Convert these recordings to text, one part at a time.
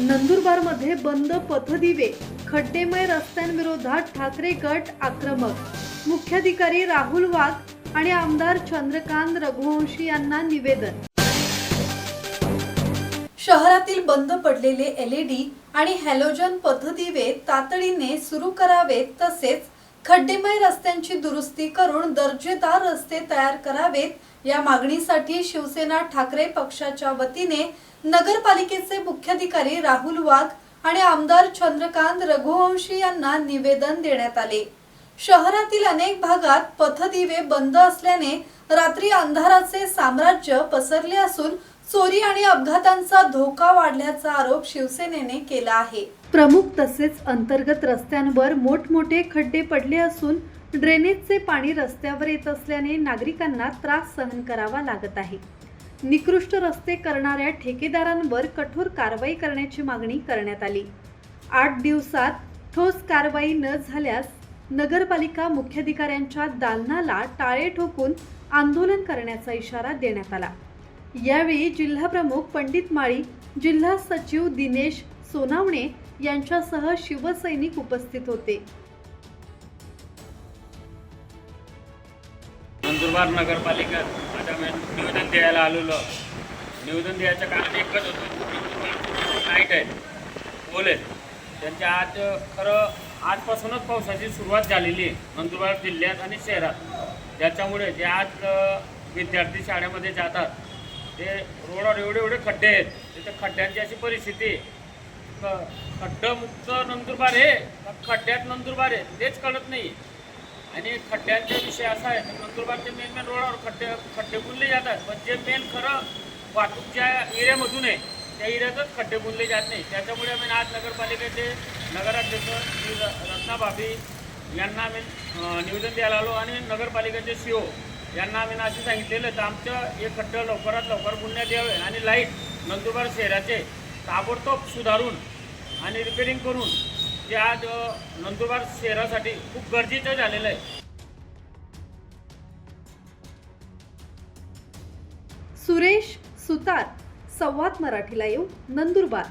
नंदुरबारमध्ये बंद पथदिवे, खड्डेमय रस्त्यांविरोधात ठाकरे गट आक्रमक. मुख्याधिकारी राहुल वाघ आणि आमदार चंद्रकांत रघुवंशी यांना निवेदन. शहरातील बंद पडलेले LED आणि हॅलोजन पथदिवे तातडीने सुरू करावेत, तसेच खड्डेमय रस्त्यांची दुरुस्ती करून दर्जेदार रस्ते तयार करावेत या मागणीसाठी शिवसेना ठाकरे पक्षाच्या वतीने नगरपालिकेचे मुख्याधिकारी राहुल वाघ आणि आमदार चंद्रकांत रघुवंशी यांना निवेदन देण्यात आले. शहरातील अनेक भागात पथदिवे बंद असल्याने रात्री अंधाराचे साम्राज्य पसरले असून चोरी आणि अपघातांचा धोका वाढल्याचा आरोप शिवसेनेने केला आहे. प्रमुख तसेच अंतर्गत रस्त्यांवर मोठमोठे खड्डे पडले असून ड्रेनेजचे पाणी रस्त्यावर येत असल्याने नागरिकांना त्रास सहन करावा लागत आहे. निकृष्ट रस्ते करणाऱ्या ठेकेदारांवर कठोर कारवाई करण्याची मागणी करण्यात आली. 8 दिवसात ठोस कारवाई न झाल्यास नगरपालिका मुख्याधिकाऱ्यांच्या दालनाला टाळे ठोकून आंदोलन करण्याचा इशारा देण्यात आला. यावेळी जिल्हा प्रमुख पंडित माळी, जिल्हा सचिव दिनेश सोनावणे यांच्यासह शिवसैनिक उपस्थित होते. नंदुरबार नगरपालिका आता मी निवेदन द्यायला आलेलो. निवेदन द्यायचं कारण एकच होतं, नाईट आहे बोले त्यांच्या आज खरं आजपासूनच पावसाची सुरुवात झालेली आहे नंदुरबार जिल्ह्यात आणि शहरात. त्याच्यामुळे जे आज विद्यार्थी शाळेमध्ये जातात ते रोडावर एवढे खड्डे आहेत, तिथे खड्ड्यांची अशी परिस्थिती. खड्डमुक्त नंदुरबार आहे का खड्ड्यात नंदुरबार आहे तेच कळत नाही. आणि खड्ड्यांचा विषय असा आहे तर नंदुरबारच्या मेन रोडावर खड्डे बुनले जातात, पण जे मेन खरं वाहतूकच्या एरियामधून आहे त्या एरियातच खड्डे बुनले जात नाही. त्याच्यामुळे आम्ही आज नगरपालिकेचे नगराध्यक्ष श्री रत्ना भाभी यांना आम्ही निवेदन द्यायला आलो आणि नगरपालिकेचे CO यांना आम्ही असे सांगितलेलं तर आमचं हे खड्डे लवकरात लवकर बुनण्यात यावे आणि लाईट नंदुरबार शहराचे ताबडतोब सुधारून आणि रिपेरिंग करून जे आज नंदुरबार शहरासाठी खूप गरजेचं झालेलं आहे. सुरेश सुतार, संवाद मराठी लाईव्ह, नंदुरबार.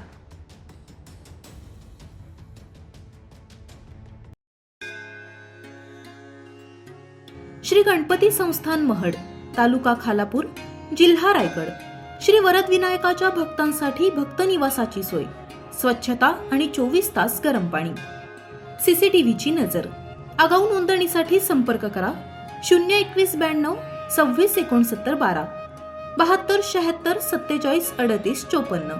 श्री गणपती संस्थान महड, तालुका खालापूर, जिल्हा रायगड. श्री वरद विनायकाच्या भक्तांसाठी भक्त निवासाची सोय, स्वच्छता आणि 24 तास गरम पाणी. CCTVची नजर. आगाऊ नोंदणीसाठी संपर्क करा 02192 26 69 12 72 76 47 38 54.